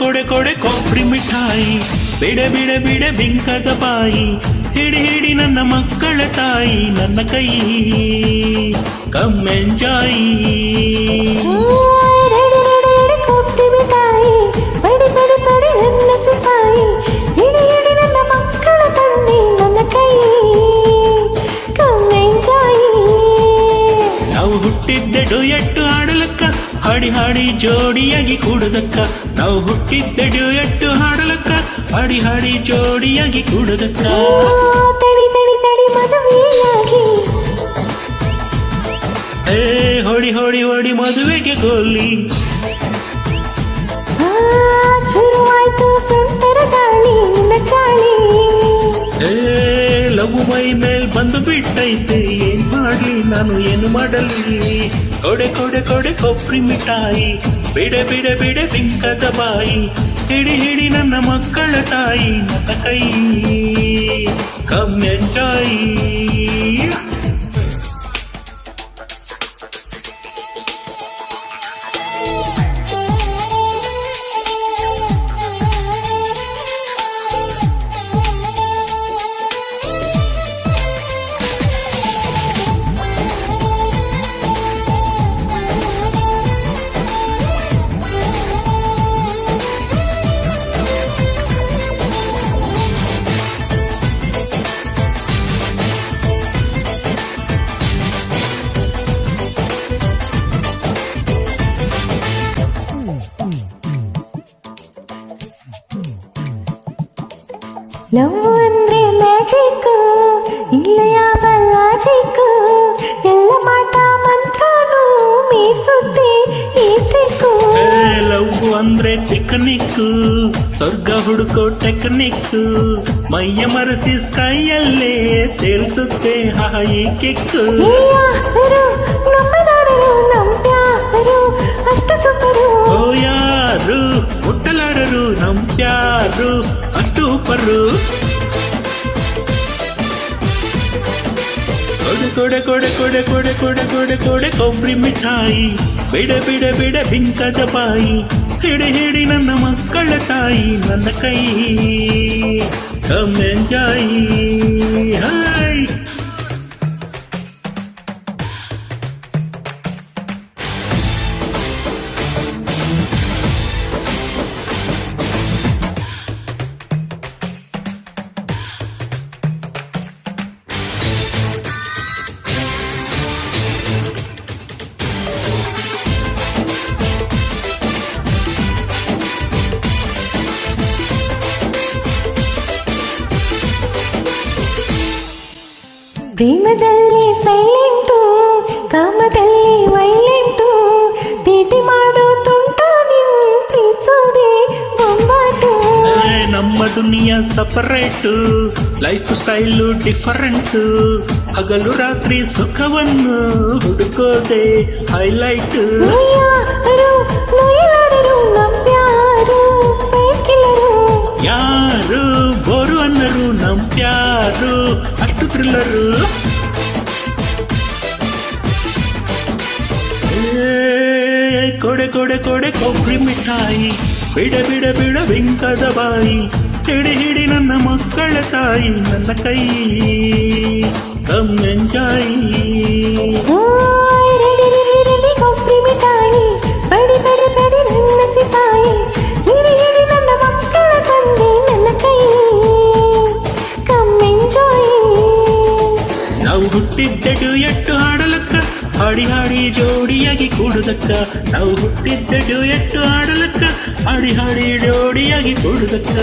ಕೊಡೆ ಕೊಡೆ ಕೊಬ್ಬರಿ ಮಿಠಾಯಿ, ಬಿಡೆ ಬಿಡೆ ಬಿಡೆ ಬಿಂಕದ ಬಾಯಿ, ಹಿಡಿ ಹಿಡಿ ನನ್ನ ಮಕ್ಕಳ ತಾಯಿ, ನನ್ನ ಕೈ ಕಮ್ ಎಂಜಾಯ್. ನಾವು ಹುಟ್ಟಿದ್ದೆ ಡ್ಯೂಯೆಟ್ಟು ಹಾಡಲಕ್ಕ, ಹಾಡಿ ಹಾಡಿ ಜೋಡಿಯಾಗಿ ಕೂಡದಕ್ಕ. ನಾವು ಹುಟ್ಟಿದ್ದೆ ಡ್ಯೂಯೆಟ್ಟು ಹಾಡಲಕ್ಕ, ಹಾಡಿ ಹಾಡಿ ಜೋಡಿಯಾಗಿ ಕೂಡದಕ್ಕ. ಏ ಹೊಡಿ ಹೊಡಿ ಹೊಡಿ ಮದುವೆಗೆ ಗೋಲಿ, ಶುರುವಾಯ್ತು ಸುಂದರ ಗಾಳಿ ಚಾಳಿ. ಏ ಲವ್ ಮೈ ಮೇಲ್ ಬಂದು ಬಿಟ್ಟೈತೆ, ಏನ್ ಮಾಡ್ಲಿ ನಾನು ಏನು ಮಾಡಲಿ. ಕೊಡೆ ಕೊಡೆ ಕೊಡೆ ಕೊಬ್ಬರಿ ಮಿಠಾಯಿ, ಬಿಡೆ ಬಿಡೆ ಬಿಡೆ ಬಿಂಕದ ಬಾಯಿ, ಹಿಡಿ ಹಿಡಿ ನನ್ನ ಮಕ್ಕಳ ತಾಯಿ, ನನ್ನ ಕೈ ಕಮ್ ಎಂಜಾಯ್. ಲವ್ ಅಂದ್ರೆ ಮ್ಯಾಜಿಕ್, ಇಲ್ಲ ಯಾವ ಲಾಜಿಕ್, ಎಲ್ಲ ಮಾಟ ಮಂತ್ರನು ಮೀರ್ಸುತ್ತೆ ಈ ಟ್ರಿಕ್. ಲವ್ ಅಂದ್ರೆ ಪಿಕ್ನಿಕ್, ಸ್ವರ್ಗ ಹುಡುಕೋ ಟೆಕ್ನಿಕ್, ಮೈಯ ಮರೆಸಿ ಸ್ಕೈಯಲ್ಲೇ ತೇಲ್ಸುತ್ತೆ ಹಾಯಿ ಕಿಕ್. ಅಷ್ಟು ಸುಖರು ಓ ಯಾರು ಮುಟ್ಟಲಾರರು, ನಮ್ ಪ್ಯಾರು ಅಷ್ಟು ಉಪ್ಪರು. ಕೊಡೆ ಕೊಡೆ ಕೊಡೆ ಕೊಡೆ ಕೊಡೆ ಕೊಡೆ ಕೊಡೆ ಕೊಬ್ಬರಿ ಮಿಠಾಯಿ, ಬಿಡೆ ಬಿಡೆ ಬಿಡೆ ಬಿಂಕದ ಬಾಯಿ, ಹಿಡಿ ಹಿಡಿ ನನ್ನ ಮಕ್ಕಳ ತಾಯಿ, ನನ್ನ ಕೈ ಕಮ್ ಎಂಜಾಯ್. ಹಾಯ್ ಪ್ರೇಮದಲ್ಲಿ ಸೈಲೆಂಟು, ಕಾಮದಲ್ಲಿ ವೈಲೆಂಟು, ಭೇಟಿ ಮಾಡೋ ತುಂಟು, ನೀವು ಪ್ರೀತಿಸೋದೆ ಬೊಂಬಾಟು. ನಮ್ಮ ದುನಿಯಾ ಸಪರೇಟು, ಲೈಫ್ ಸ್ಟೈಲು ಡಿಫರೆಂಟು, ಹಗಲು ರಾತ್ರಿ ಸುಖವನ್ನು ಹುಡುಕೋದೆ ಹೈಲೈಟ್. ಯಾರು ಬೋರು ಅನ್ನರು, ನಮ್ ಪ್ಯಾರು ಅಷ್ಟು ಥ್ರಿಲ್ಲರು. ಕೊಡೆ ಕೊಡೆ ಕೊಡೆ ಕೊಬ್ಬರಿ ಮಿಠಾಯಿ, ಬಿಡೆ ಬಿಡೆ ಬಿಡ ಬಿಂಕದ ಬಾಯಿ, ಹಿಡಿ ಹಿಡಿ ನನ್ನ ಮಕ್ಕಳ ತಾಯಿ, ನನ್ನ ಕೈ ಕಮ್ ಎಂಜಾಯ್. ಕೊಬ್ಬರಿ ಮಿಠಾಯಿ, ಬಡಿ ಬಡಿ ಬಡಿ ನನ್ನ ಸಿಪಾಯಿ, ಹಿಡಿ ಹಿಡಿ ನನ್ನ ಮಕ್ಕಳ ತಂದೆ, ನನ್ನ ಕೈ ಕಮ್ ಎಂಜಾಯ್. ನಾವು ಹುಟ್ಟಿದ್ದೆ ಡ್ಯೂಯೆಟ್ಟು ಹಾಡಲಕ್ಕ, ಹಾಡಿ ಹಾಡಿ ಜೋಡಿಯಾಗಿ ಕೂಡುದಕ್ಕ. ನಾವು ಹುಟ್ಟಿದ್ದೆ ಡ್ಯೂಯೆಟ್ಟು ಹಾಡಲಕ್ಕ, ಹಾಡಿ ಹಾಡಿ ಜೋಡಿಯಾಗಿ ಕೂಡುದಕ್ಕ.